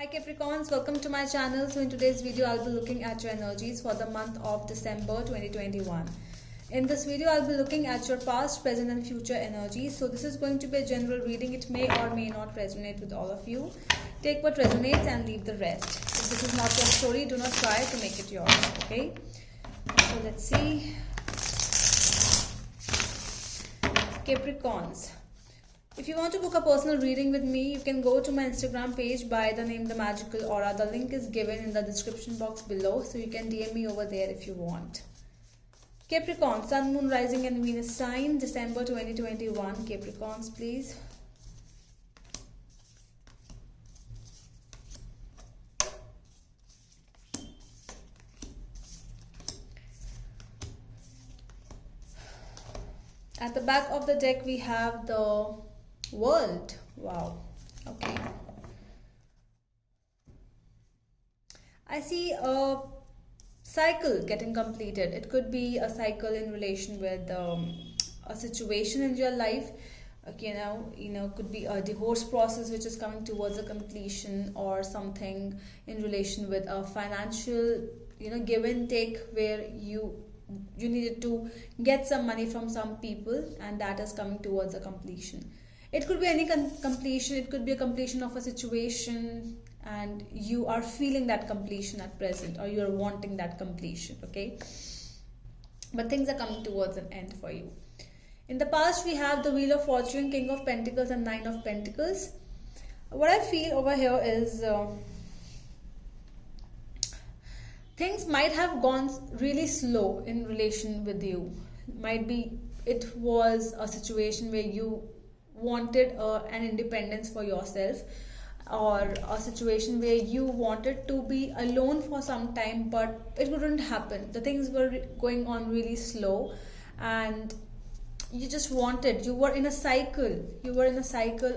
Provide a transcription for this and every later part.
Hi Capricorns, welcome to my channel. So in today's video, I'll be looking at your energies for the month of December 2021. In this video, I'll be looking at your past, present and future energies. So this is going to be a general reading. It may or may not resonate with all of you. Take what resonates and leave the rest. If this is not your story, do not try to make it yours, okay? So let's see. Capricorns. If you want to book a personal reading with me, you can go to my Instagram page by the name The Magical Aura. The link is given in the description box below, so you can DM me over there if you want. Capricorn, Sun, Moon, Rising and Venus sign, December 2021. Capricorns, please. At the back of the deck, we have the World. Wow. Okay. I see a cycle getting completed. It could be a cycle in relation with a situation in your life. Could be a divorce process which is coming towards a completion, or something in relation with a financial, give and take, where you needed to get some money from some people, and that is coming towards a completion. It could be any completion. It could be a completion of a situation and you are feeling that completion at present, or you are wanting that completion, okay? But things are coming towards an end for you. In the past, we have the Wheel of Fortune, King of Pentacles and Nine of Pentacles. What I feel over here is things might have gone really slow in relation with you. Might be it was a situation where you wanted an independence for yourself, or a situation where you wanted to be alone for some time, but it wouldn't happen. The things were going on really slow, and you just wanted, you were in a cycle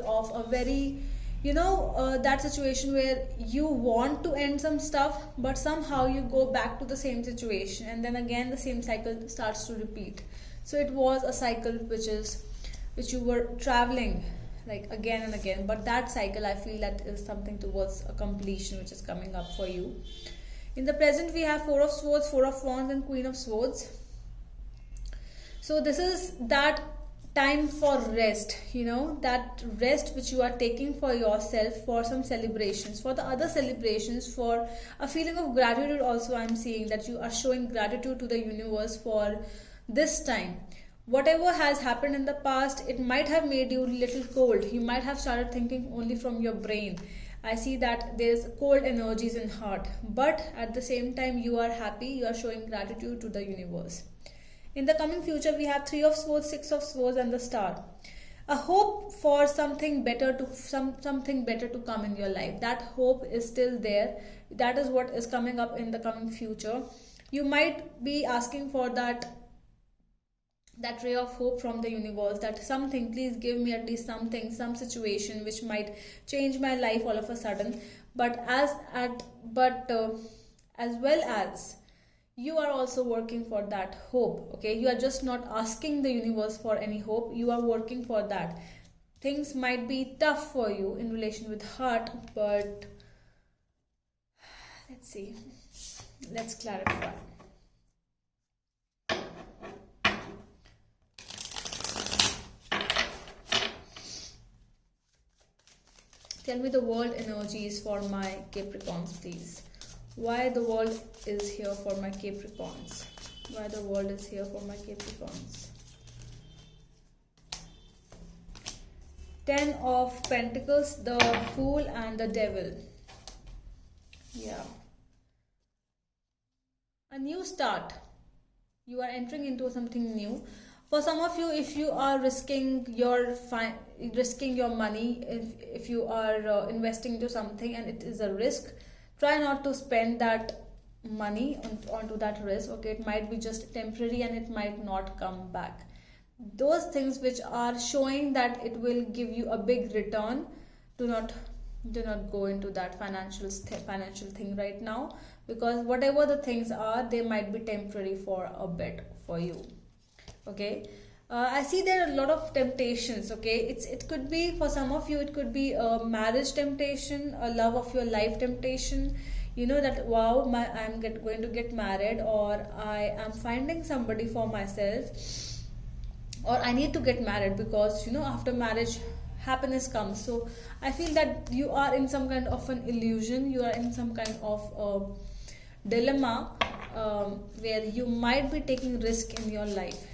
of a very, that situation where you want to end some stuff, but somehow you go back to the same situation, and then again the same cycle starts to repeat. So it was a cycle which you were traveling like again and again, but that cycle, I feel, that is something towards a completion which is coming up for you. In the present, we have Four of Swords, Four of Wands and Queen of Swords. So this is that time for rest, that rest which you are taking for yourself, for some celebrations, for the other celebrations, for a feeling of gratitude also. I'm seeing that you are showing gratitude to the universe for this time. Whatever has happened in the past, it might have made you a little cold. You might have started thinking only from your brain. I see that there's cold energies in heart, but at the same time you are happy, you are showing gratitude to the universe. In the coming future, we have Three of Swords, Six of Swords and the Star. A hope for something better to come in your life. That hope is still there. That is what is coming up in the coming future. You might be asking for that ray of hope from the universe, that something, please give me at least something, some situation which might change my life all of a sudden. But as well as you are also working for that hope, okay? You are just not asking the universe for any hope, you are working for that. Things might be tough for you in relation with heart, but let's see, let's clarify. Tell me the world energies for my Capricorns, please. Why the world is here for my Capricorns? Why the world is here for my Capricorns? Ten of Pentacles, the Fool and the Devil. Yeah. A new start. You are entering into something new. For some of you, if you are risking your money, if you are investing into something and it is a risk, try not to spend that money onto that risk, okay? It might be just temporary and it might not come back. Those things which are showing that it will give you a big return, do not go into that financial thing right now, because whatever the things are, they might be temporary for a bit for you, okay? I see there are a lot of temptations. Okay, it could be for some of you. It could be a marriage temptation, a love of your life temptation. You know that wow, going to get married, or I am finding somebody for myself, or I need to get married because after marriage happiness comes. So I feel that you are in some kind of an illusion. You are in some kind of dilemma, where you might be taking risk in your life.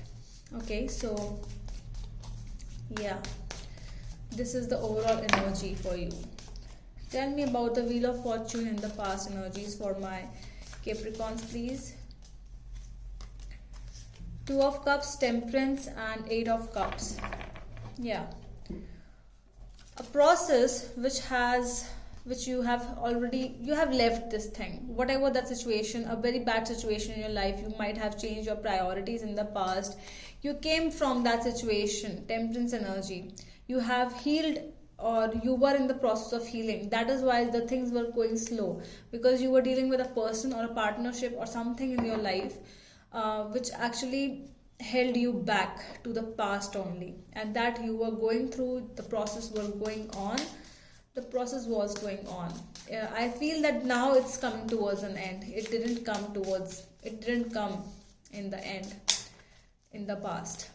Okay, so yeah, this is the overall energy for you. Tell me about the Wheel of Fortune in the past energies for my Capricorns, please. Two of Cups, Temperance, and Eight of Cups. Yeah, a process which you have left this thing, whatever that situation, a very bad situation in your life. You might have changed your priorities in the past. You came from that situation, Temperance energy. You have healed, or you were in the process of healing. That is why the things were going slow, because you were dealing with a person or a partnership or something in your life, which actually held you back to the past only, and that you were going through. The process was going on. I feel that now it's coming towards an end. It didn't come in the end, in the past.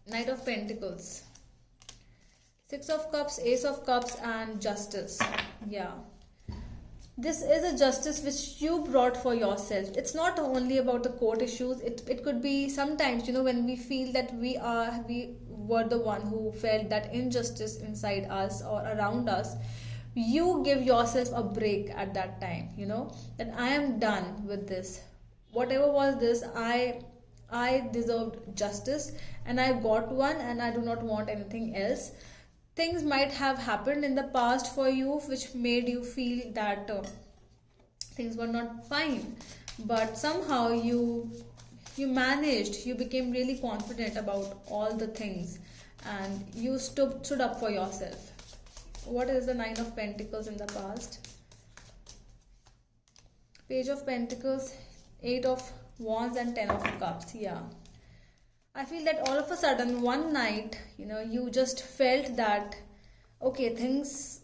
Knight of Pentacles, Six of Cups, Ace of Cups, and Justice. Yeah, this is a justice which you brought for yourself. It's not only about the court issues. It could be sometimes, when we feel that we were the one who felt that injustice inside us or around us. You give yourself a break at that time, that I am done with this. Whatever was this, I deserved justice, and I got one, and I do not want anything else. Things might have happened in the past for you which made you feel that things were not fine, but somehow you managed. You became really confident about all the things, and you stood up for yourself. What is the Nine of Pentacles in the past? Page of Pentacles, Eight of Wands, and Ten of Cups. Yeah, I feel that all of a sudden one night, you just felt that, okay, things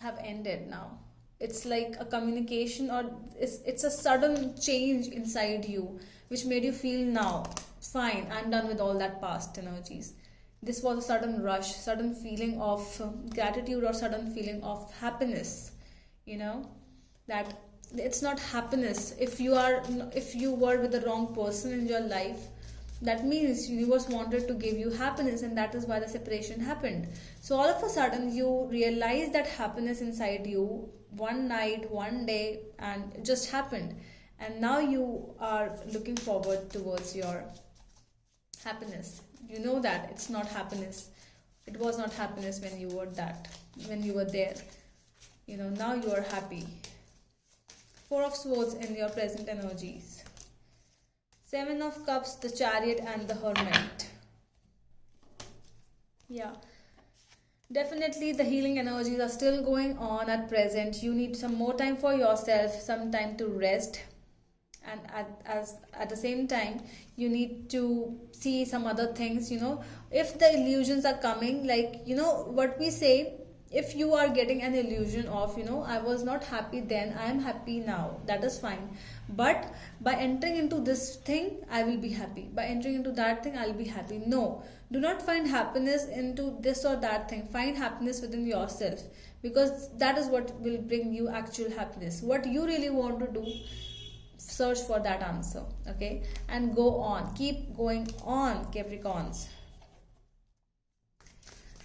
have ended now. It's like a communication, or it's a sudden change inside you, which made you feel now, fine, I'm done with all that past energies. This was a sudden rush, sudden feeling of gratitude, or sudden feeling of happiness, that it's not happiness. If you were with the wrong person in your life, that means universe wanted to give you happiness, and that is why the separation happened. So all of a sudden you realize that happiness inside you one night, one day, and it just happened, and now you are looking forward towards your happiness. You know that it's not happiness. It was not happiness when you were there. Now you are happy. Four of Swords in your present energies. Seven of Cups, the Chariot, and the Hermit. Yeah, definitely the healing energies are still going on at present. You need some more time for yourself, some time to rest, and at the same time you need to see some other things. If the illusions are coming, like what we say, if you are getting an illusion of I was not happy then, I am happy now, that is fine. But by entering into this thing, I will be happy. By entering into that thing, I'll be happy. No, do not find happiness into this or that thing. Find happiness within yourself, because that is what will bring you actual happiness. What you really want to do, search for that answer. Okay, and go on, keep going on, Capricorns.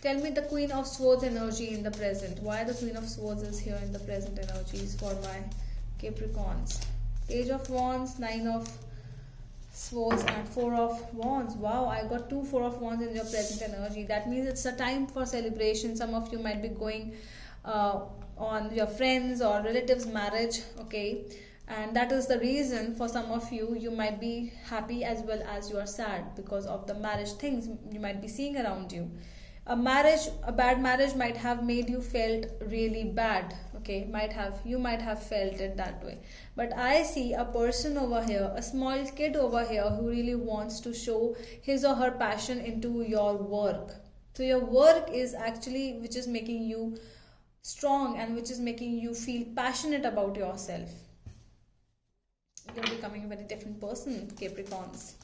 Tell me the Queen of Swords energy in the present. Why the Queen of Swords is here in the present energies for my Capricorns. Page of Wands, Nine of Swords, and Four of Wands. Wow, I got two Four of Wands in your present energy. That means it's a time for celebration. Some of you might be going on your friends or relatives' marriage. Okay, and that is the reason for some of you might be happy as well as you are sad because of the marriage things you might be seeing around you. A bad marriage might have made you felt really bad. Okay, you might have felt it that way. But I see a person over here, a small kid over here, who really wants to show his or her passion into your work. So your work is actually which is making you strong and which is making you feel passionate about yourself. You're becoming a very different person, Capricorns.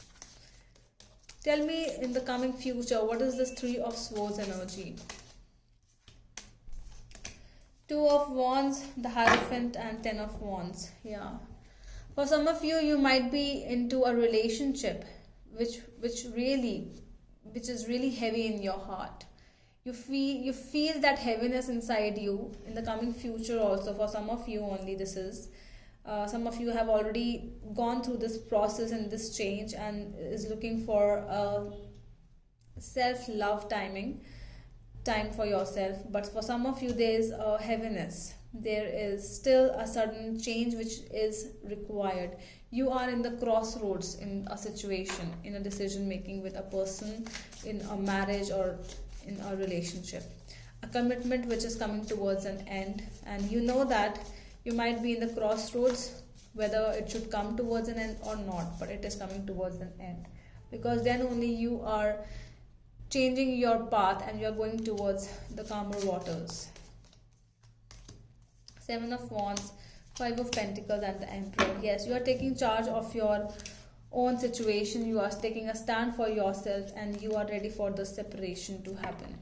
Tell me in the coming future, what is this Three of Swords energy? Two of Wands, the Hierophant, and Ten of Wands. Yeah. For some of you, you might be into a relationship which is really heavy in your heart. You feel that heaviness inside you in the coming future also. For some of you only this is. Some of you have already gone through this process and this change and is looking for a self-love time for yourself. But for some of you, there is a heaviness. There is still a sudden change which is required. You are in the crossroads in a situation, in a decision making with a person, in a marriage or in a relationship. A commitment which is coming towards an end, and you know that you might be in the crossroads whether it should come towards an end or not, but it is coming towards an end, because then only you are changing your path and you are going towards the calmer waters. Seven of Wands, Five of Pentacles, and the Emperor. Yes, you are taking charge of your own situation. You are taking a stand for yourself and you are ready for the separation to happen.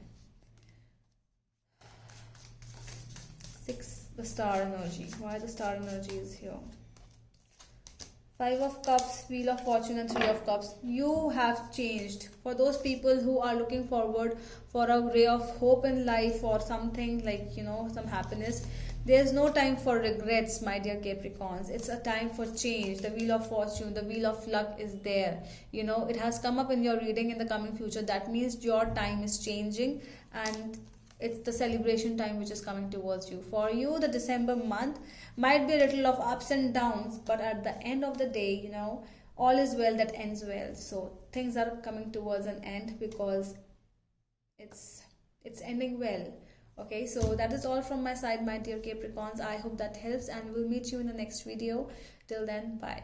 Six, the Star energy. Why the Star energy is here? Five of Cups, Wheel of Fortune, and Three of Cups. You have changed. For those people who are looking forward for a ray of hope in life or something like, some happiness, there's no time for regrets, my dear Capricorns. It's a time for change. The Wheel of Fortune, the Wheel of Luck is there. It has come up in your reading in the coming future. That means your time is changing and it's the celebration time which is coming towards you. For you, the December month might be a little of ups and downs, but at the end of the day, all is well that ends well. So things are coming towards an end because it's ending well. Okay, so that is all from my side, my dear Capricorns. I hope that helps and we'll meet you in the next video. Till then, bye.